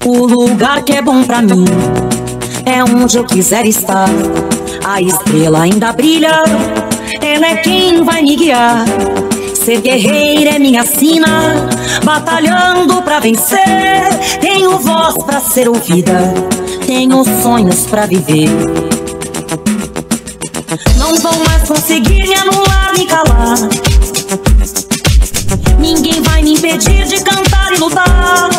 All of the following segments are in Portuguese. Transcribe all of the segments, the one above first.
O lugar que é bom pra mim é onde eu quiser estar. A estrela ainda brilha, ela é quem vai me guiar. Ser guerreira é minha sina, batalhando pra vencer. Tenho voz pra ser ouvida, tenho sonhos pra viver. Não vão mais conseguir me anular, me calar. Ninguém vai me impedir de cantar e lutar.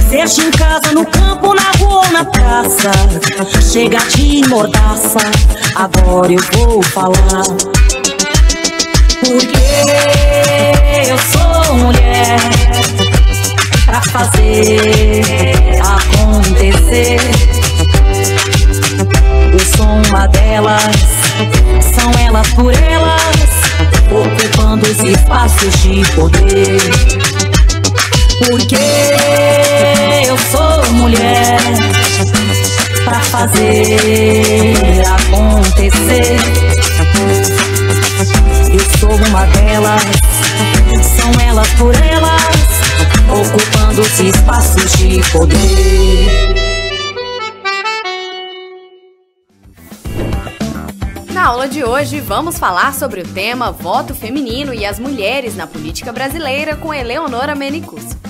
Seja em casa, no campo, na rua ou na praça, chega de mordaça, agora eu vou falar. Porque eu sou mulher pra fazer acontecer. Eu sou uma delas, são elas por elas, ocupando os espaços de poder. Porque eu sou mulher pra fazer acontecer. Eu sou uma delas, são elas por elas, ocupando os espaços de poder. Na aula de hoje, vamos falar sobre o tema voto feminino e as mulheres na política brasileira com Eleonora Menicucci.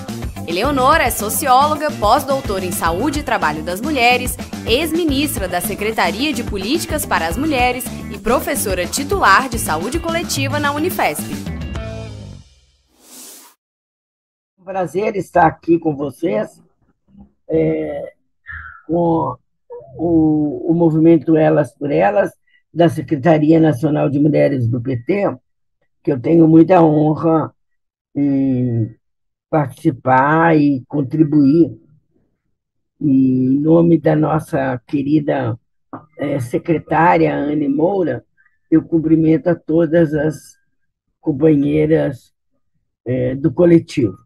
Eleonora é socióloga, pós-doutora em Saúde e Trabalho das Mulheres, ex-ministra da Secretaria de Políticas para as Mulheres e professora titular de Saúde Coletiva na Unifesp. Um prazer estar aqui com vocês, com o movimento Elas por Elas, da Secretaria Nacional de Mulheres do PT, que eu tenho muita honra em participar e contribuir. Em nome da nossa querida secretária Anne Moura, eu cumprimento a todas as companheiras do coletivo.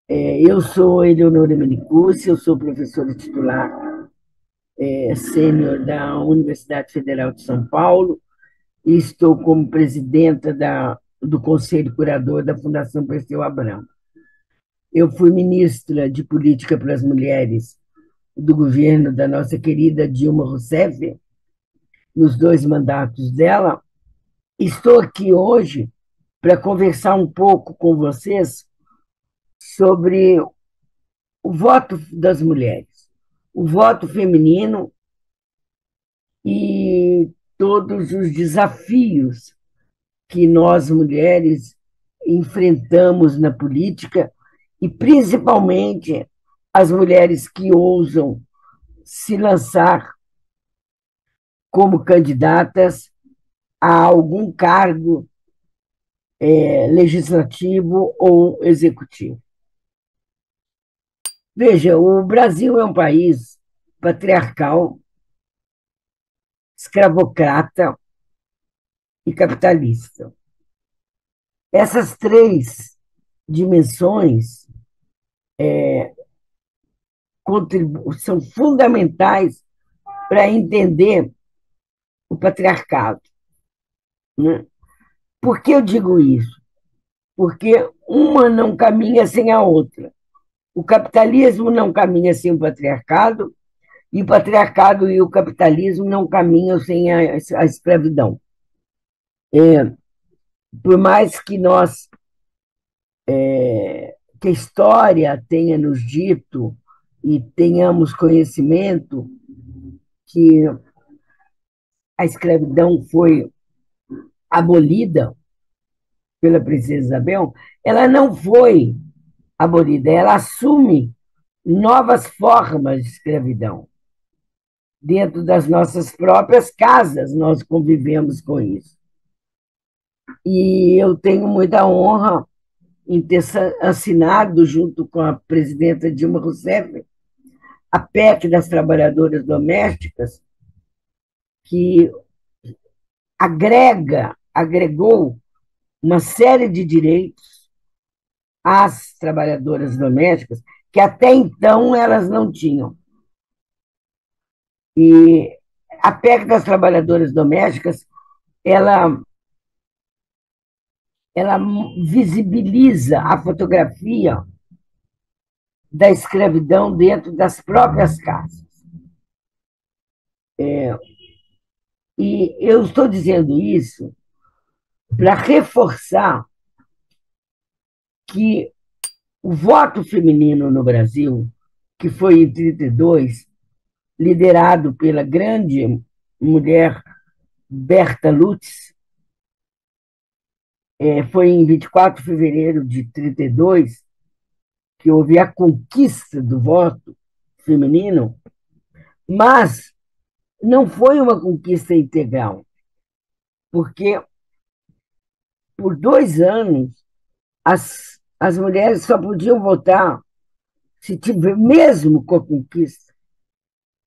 Eu sou Eleonora Menicucci, eu sou professora titular sênior da Universidade Federal de São Paulo e estou como presidenta do Conselho Curador da Fundação Perseu Abramo. Eu fui ministra de Política para as Mulheres do governo da nossa querida Dilma Rousseff, nos 2 mandatos dela. Estou aqui hoje para conversar um pouco com vocês sobre o voto das mulheres, o voto feminino e todos os desafios que nós, mulheres, enfrentamos na política, e principalmente as mulheres que ousam se lançar como candidatas a algum cargo legislativo ou executivo. Veja, o Brasil é um país patriarcal, escravocrata e capitalista. Essas 3 dimensões são fundamentais para entender o patriarcado. Né? Por que eu digo isso? Porque uma não caminha sem a outra. O capitalismo não caminha sem o patriarcado, e o patriarcado e o capitalismo não caminham sem a escravidão. Por mais que que a história tenha nos dito e tenhamos conhecimento que a escravidão foi abolida pela princesa Isabel, ela não foi abolida, ela assume novas formas de escravidão. Dentro das nossas próprias casas, nós convivemos com isso. E eu tenho muita honra em ter assinado, junto com a presidenta Dilma Rousseff, a PEC das trabalhadoras domésticas, que agregou uma série de direitos às trabalhadoras domésticas que até então elas não tinham. E a PEC das trabalhadoras domésticas, ela, ela visibiliza a fotografia da escravidão dentro das próprias casas. E eu estou dizendo isso para reforçar que o voto feminino no Brasil, que foi em 32, liderado pela grande mulher Berta Lutz, foi em 24 de fevereiro de 32 que houve a conquista do voto feminino, mas não foi uma conquista integral, porque por 2 anos as mulheres só podiam votar se tiver, mesmo com a conquista,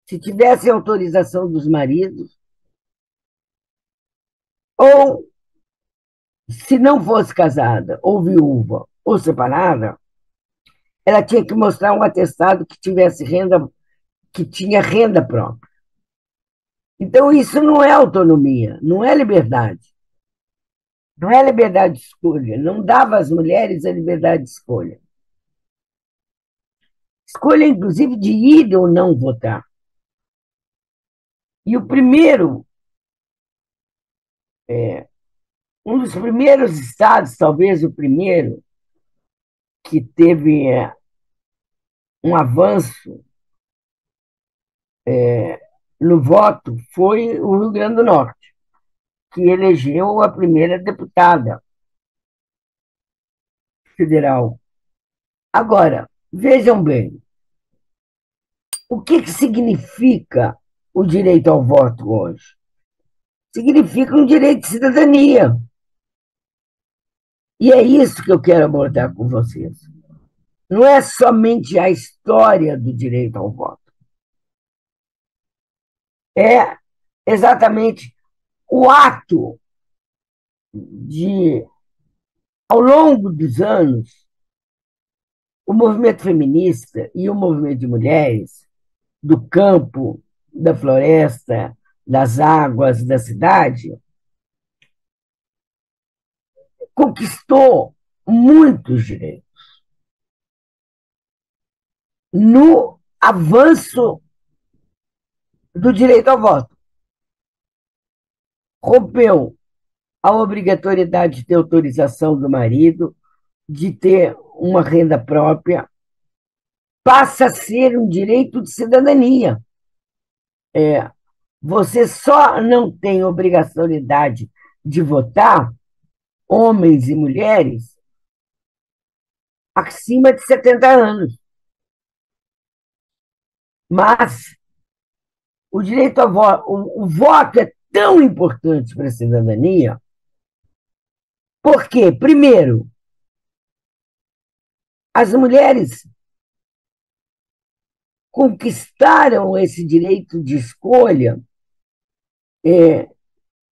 se tivesse autorização dos maridos, ou se não fosse casada, ou viúva, ou separada, ela tinha que mostrar um atestado que tivesse renda, que tinha renda própria. Então, isso não é autonomia, não é liberdade. Não é liberdade de escolha, não dava às mulheres a liberdade de escolha. Escolha, inclusive, de ir ou não votar. E um dos primeiros estados, talvez o primeiro, que teve um avanço no voto foi o Rio Grande do Norte, que elegeu a primeira deputada federal. Agora, vejam bem, o que significa o direito ao voto hoje? Significa um direito de cidadania. E é isso que eu quero abordar com vocês. Não é somente a história do direito ao voto. É exatamente o ato de, ao longo dos anos, o movimento feminista e o movimento de mulheres do campo, da floresta, das águas, da cidade, conquistou muitos direitos. No avanço do direito ao voto. Rompeu a obrigatoriedade de ter autorização do marido, de ter uma renda própria, passa a ser um direito de cidadania. Você só não tem obrigatoriedade de votar, homens e mulheres, acima de 70 anos. Mas o direito ao voto, o voto é tão importante para a cidadania, porque, primeiro, as mulheres conquistaram esse direito de escolha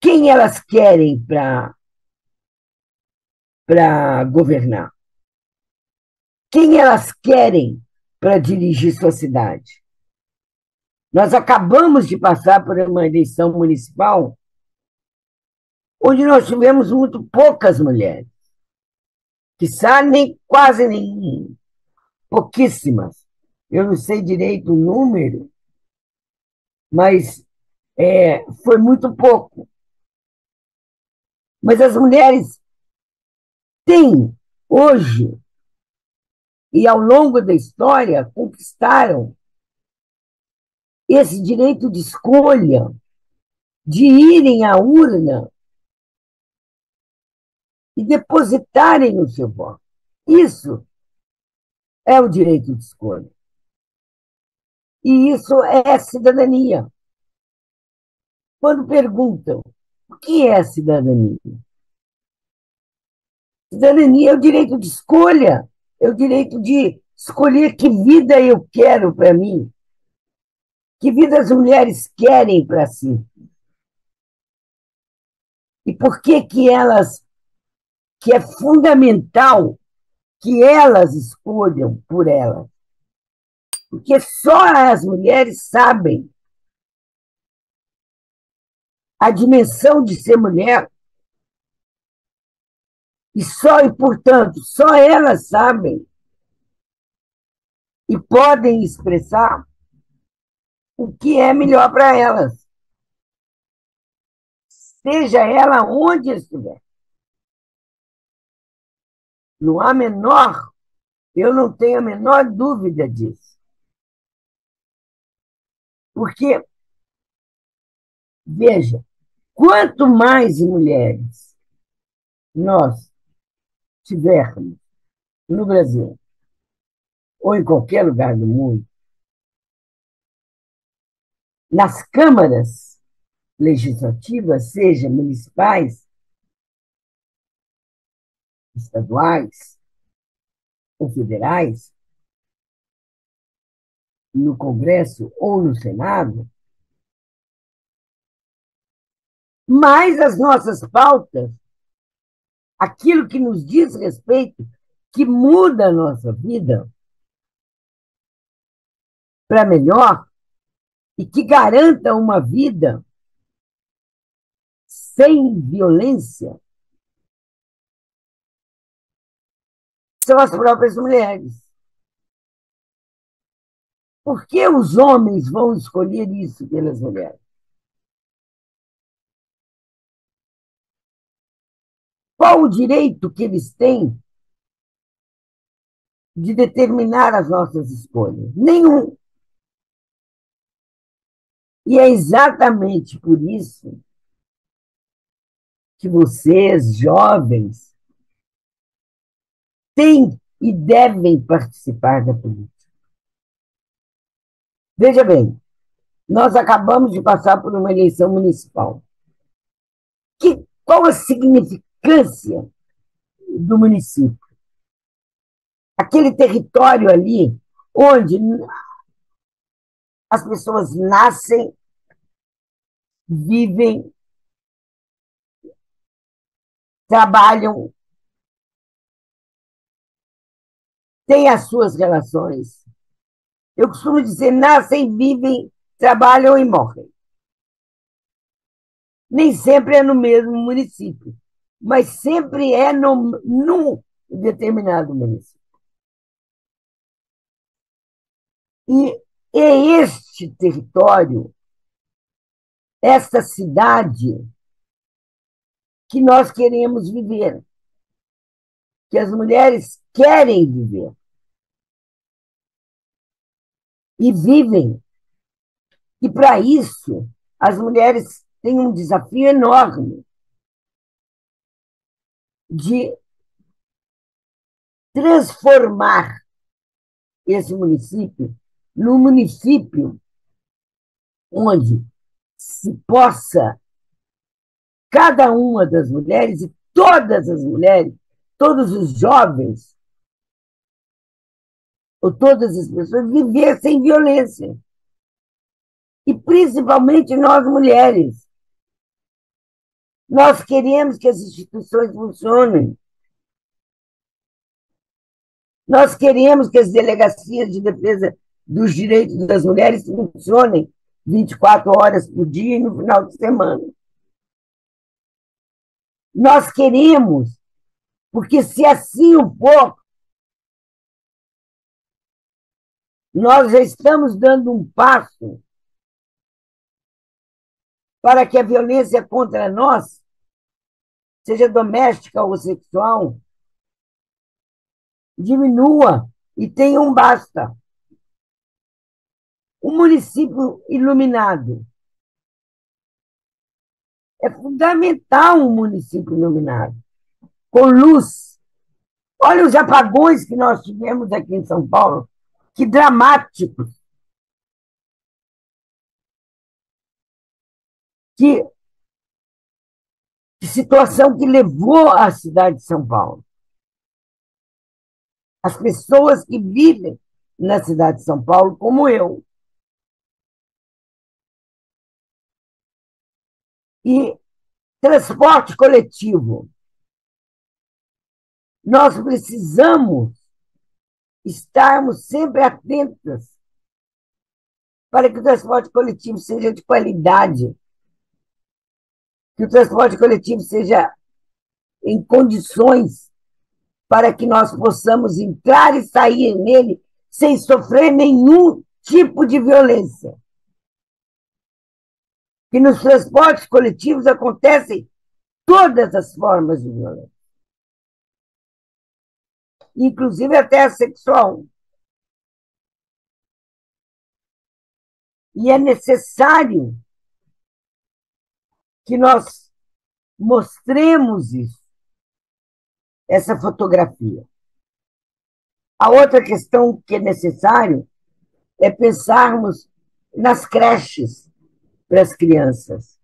quem elas querem para governar, quem elas querem para dirigir sua cidade. Nós acabamos de passar por uma eleição municipal onde nós tivemos muito poucas mulheres, quiçá nem quase nenhuma, pouquíssimas. Eu não sei direito o número, mas foi muito pouco. Mas as mulheres têm, hoje, e ao longo da história, conquistaram esse direito de escolha, de irem à urna e depositarem o seu voto. Isso é o direito de escolha. E isso é cidadania. Quando perguntam o que é cidadania? Cidadania é o direito de escolha, é o direito de escolher que vida eu quero para mim, que vida as mulheres querem para si. E por que que é fundamental que elas escolham por elas? Porque só as mulheres sabem a dimensão de ser mulher, e, portanto, só elas sabem e podem expressar o que é melhor para elas, seja ela onde estiver. Não há menor, eu não tenho a menor dúvida disso. Porque, veja, quanto mais mulheres nós tivermos no Brasil, ou em qualquer lugar do mundo, nas câmaras legislativas, seja municipais, estaduais ou federais, no Congresso ou no Senado, mais as nossas pautas, aquilo que nos diz respeito, que muda a nossa vida para melhor e que garanta uma vida sem violência, são as próprias mulheres. Por que os homens vão escolher isso pelas mulheres? Qual o direito que eles têm de determinar as nossas escolhas? Nenhum. E é exatamente por isso que vocês, jovens, têm e devem participar da política. Veja bem, nós acabamos de passar por uma eleição municipal. Qual a significância do município? Aquele território ali onde as pessoas nascem, vivem, trabalham, têm as suas relações. Eu costumo dizer, nascem, vivem, trabalham e morrem. Nem sempre é no mesmo município, mas sempre é num determinado município. E é este território, esta cidade, que nós queremos viver, que as mulheres querem viver. E vivem. E, para isso, as mulheres têm um desafio enorme de transformar esse município num município onde se possa, cada uma das mulheres e todas as mulheres, todos os jovens, ou todas as pessoas, viver sem violência. E principalmente nós, mulheres. Nós queremos que as instituições funcionem. Nós queremos que as delegacias de defesa dos direitos das mulheres funcionem 24 horas por dia e no final de semana. Nós queremos, porque se assim o for, nós já estamos dando um passo para que a violência contra nós, seja doméstica ou sexual, diminua e tenha um basta. Um município iluminado. É fundamental um município iluminado, com luz. Olha os apagões que nós tivemos aqui em São Paulo, que dramáticos. Que situação que levou a cidade de São Paulo. As pessoas que vivem na cidade de São Paulo, como eu. E transporte coletivo. Nós precisamos estarmos sempre atentas para que o transporte coletivo seja de qualidade. que o transporte coletivo seja em condições para que nós possamos entrar e sair nele sem sofrer nenhum tipo de violência. Que nos transportes coletivos acontecem todas as formas de violência, inclusive até a sexual. E é necessário que nós mostremos isso, essa fotografia. A outra questão que é necessário é pensarmos nas creches para as crianças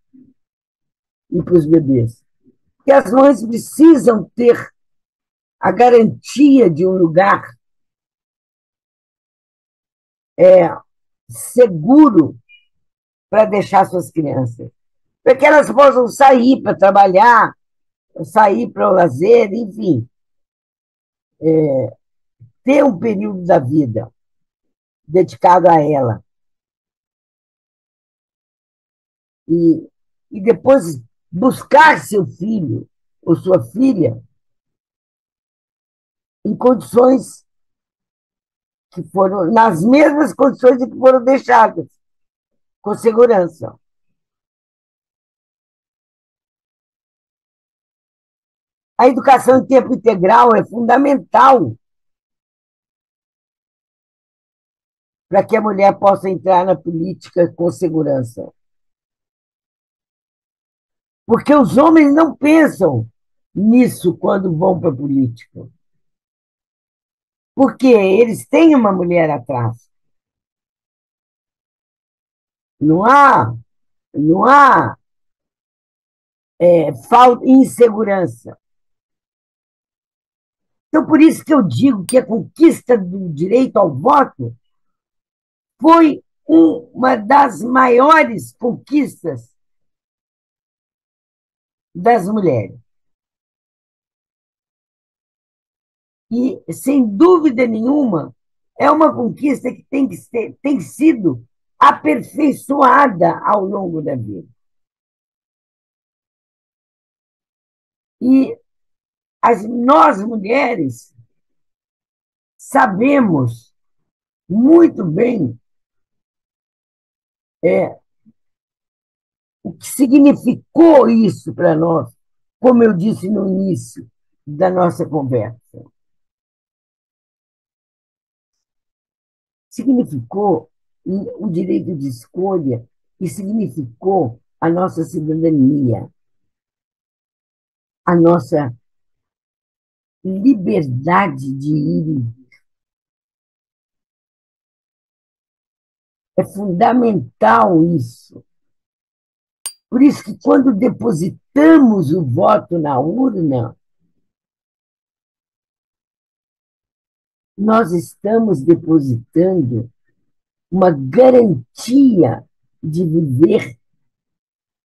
e para os bebês. Porque as mães precisam ter a garantia de um lugar seguro para deixar suas crianças. Para que elas possam sair para trabalhar, sair para o lazer, enfim, ter um período da vida dedicado a ela. E depois buscar seu filho ou sua filha em condições que foram, nas mesmas condições em que foram deixadas, com segurança. A educação em tempo integral é fundamental para que a mulher possa entrar na política com segurança. Porque os homens não pensam nisso quando vão para a política. Porque eles têm uma mulher atrás. Não há falta, insegurança. Então, por isso que eu digo que a conquista do direito ao voto foi uma das maiores conquistas das mulheres. E, sem dúvida nenhuma, é uma conquista que tem sido aperfeiçoada ao longo da vida. E nós, mulheres, sabemos muito bem o que significou isso para nós, como eu disse no início da nossa conversa. Significou o direito de escolha e significou a nossa cidadania, a nossa liberdade de ir e vir. É fundamental isso. Por isso que quando depositamos o voto na urna, nós estamos depositando uma garantia de viver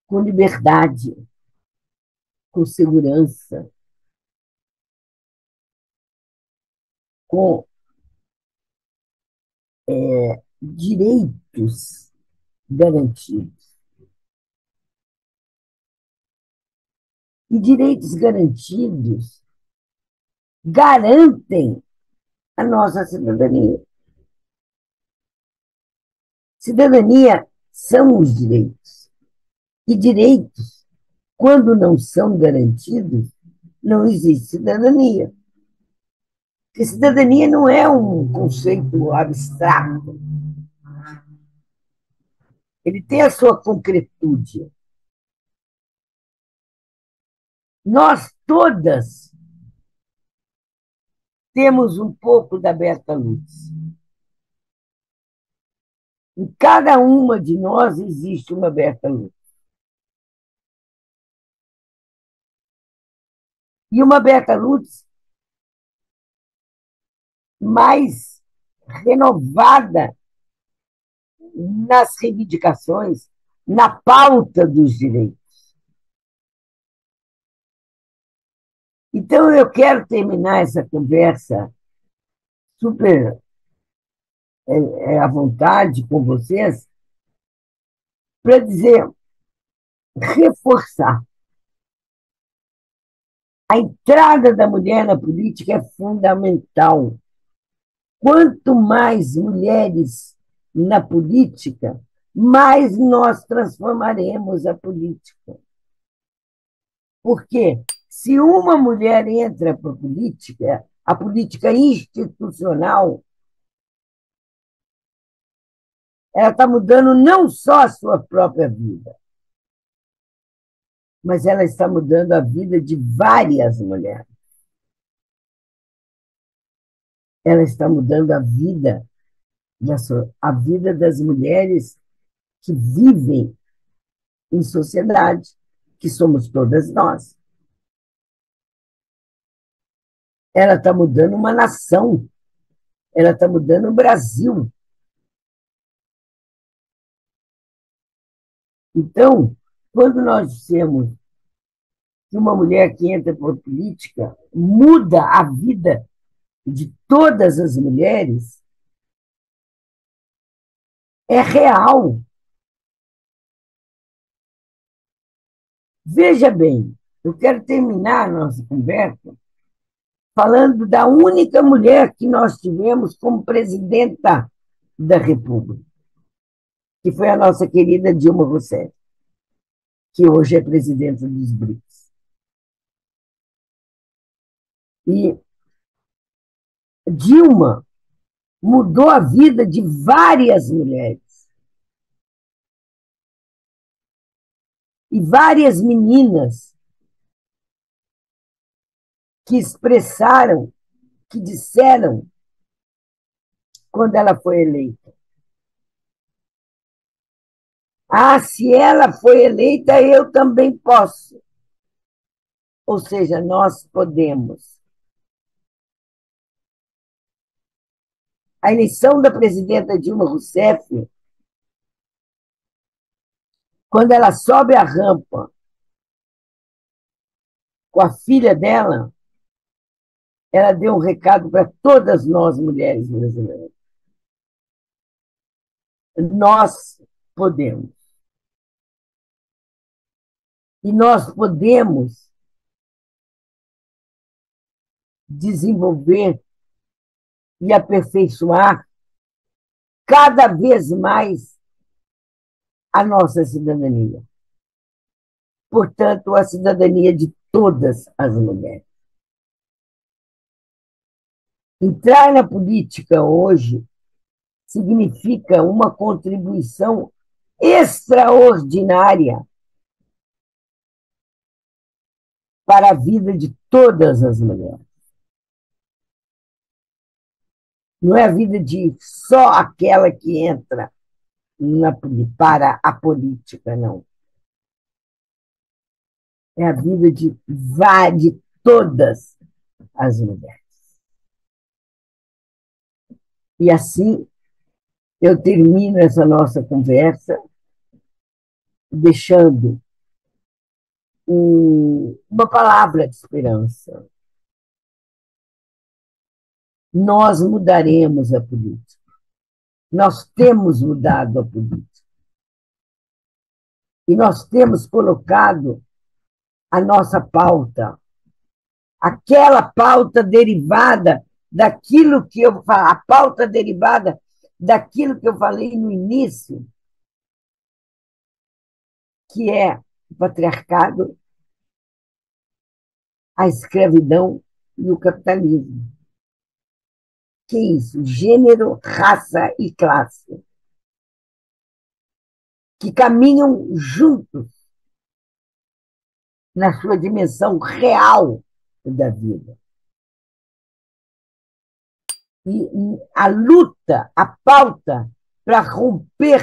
com liberdade, com segurança, com direitos garantidos. E direitos garantidos garantem a nossa cidadania. Cidadania são os direitos. E direitos, quando não são garantidos, não existe cidadania. Porque cidadania não é um conceito abstrato. Ele tem a sua concretude. Nós todas temos um pouco da Berta Lutz. Em cada uma de nós existe uma Berta Lutz. E uma Berta Lutz mais renovada nas reivindicações, na pauta dos direitos. Então, eu quero terminar essa conversa super à vontade com vocês para dizer, reforçar A entrada da mulher na política é fundamental. Quanto mais mulheres na política, mais nós transformaremos a política. Porque se uma mulher entra para a política institucional, ela está mudando não só a sua própria vida, mas ela está mudando a vida de várias mulheres. Ela está mudando a vida das mulheres que vivem em sociedade, que somos todas nós. Ela está mudando uma nação, ela está mudando o Brasil. Então, quando nós dissemos que uma mulher que entra por política muda a vida de todas as mulheres, é real. Veja bem, eu quero terminar a nossa conversa falando da única mulher que nós tivemos como presidenta da República, que foi a nossa querida Dilma Rousseff, que hoje é presidenta dos BRICS. E Dilma mudou a vida de várias mulheres. E várias meninas que expressaram, que disseram, quando ela foi eleita: ah, se ela foi eleita, eu também posso. Ou seja, nós podemos. A eleição da presidenta Dilma Rousseff, quando ela sobe a rampa com a filha dela, ela deu um recado para todas nós, mulheres brasileiras. Nós podemos. E nós podemos desenvolver e aperfeiçoar cada vez mais a nossa cidadania. Portanto, a cidadania de todas as mulheres. Entrar na política hoje significa uma contribuição extraordinária para a vida de todas as mulheres. Não é a vida de só aquela que entra para a política, não. É a vida de todas as mulheres. E assim, eu termino essa nossa conversa deixando uma palavra de esperança. Nós mudaremos a política. Nós temos mudado a política. E nós temos colocado a nossa pauta, aquela pauta derivada daquilo que eu falo, a pauta derivada daquilo que eu falei no início, que é o patriarcado, a escravidão e o capitalismo. Que é isso? Gênero, raça e classe, que caminham juntos na sua dimensão real da vida. E a luta, a pauta para romper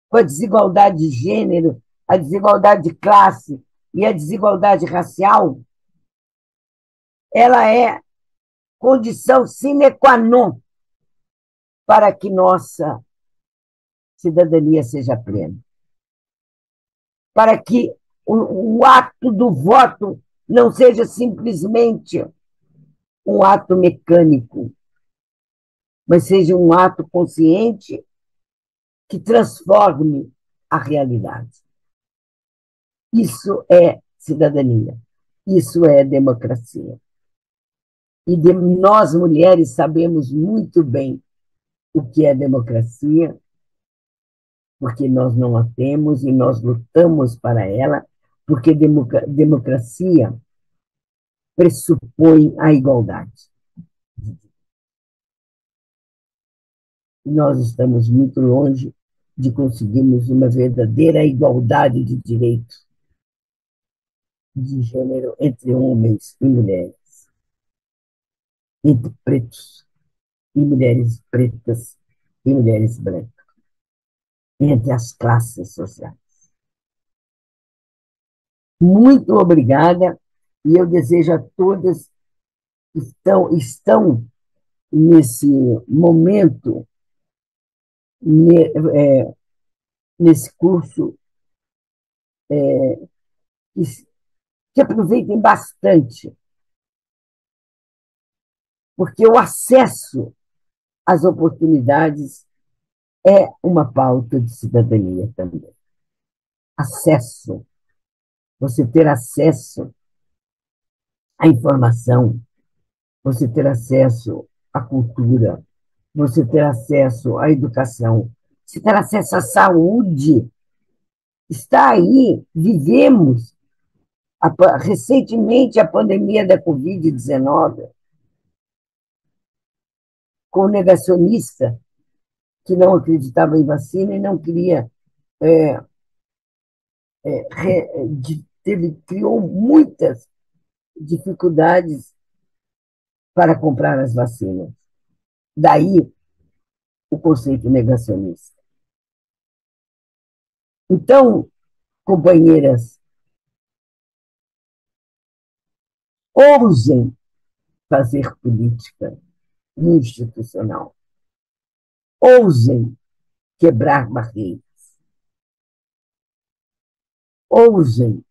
com a desigualdade de gênero, a desigualdade de classe e a desigualdade racial, ela é condição sine qua non para que nossa cidadania seja plena. Para que o ato do voto não seja simplesmente um ato mecânico, mas seja um ato consciente que transforme a realidade. Isso é cidadania. Isso é democracia. E nós, mulheres, sabemos muito bem o que é democracia, porque nós não a temos e nós lutamos para ela, porque democracia pressupõe a igualdade. E nós estamos muito longe de conseguirmos uma verdadeira igualdade de direitos de gênero entre homens e mulheres, entre pretos e mulheres pretas e mulheres brancas, entre as classes sociais. Muito obrigada, e eu desejo a todas que estão nesse momento, nesse curso, que aproveitem bastante, porque o acesso às oportunidades é uma pauta de cidadania também. Acesso, você ter acesso à informação, você ter acesso à cultura, você ter acesso à educação, você ter acesso à saúde. Está aí, vivemos recentemente a pandemia da Covid-19, com o negacionista que não acreditava em vacina e não queria, criou muitas dificuldades para comprar as vacinas. Daí o conceito negacionista. Então, companheiras, ousem fazer política institucional. Ousem quebrar barreiras. Ousem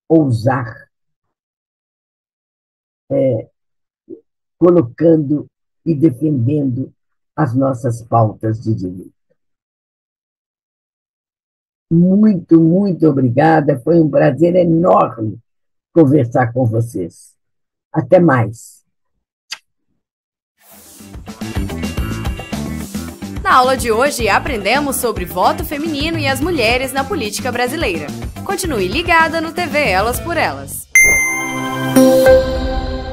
ousar, colocando e defendendo as nossas pautas de direito. Muito, muito obrigada. Foi um prazer enorme conversar com vocês. Até mais. Na aula de hoje, aprendemos sobre voto feminino e as mulheres na política brasileira. Continue ligada no TV Elas por Elas.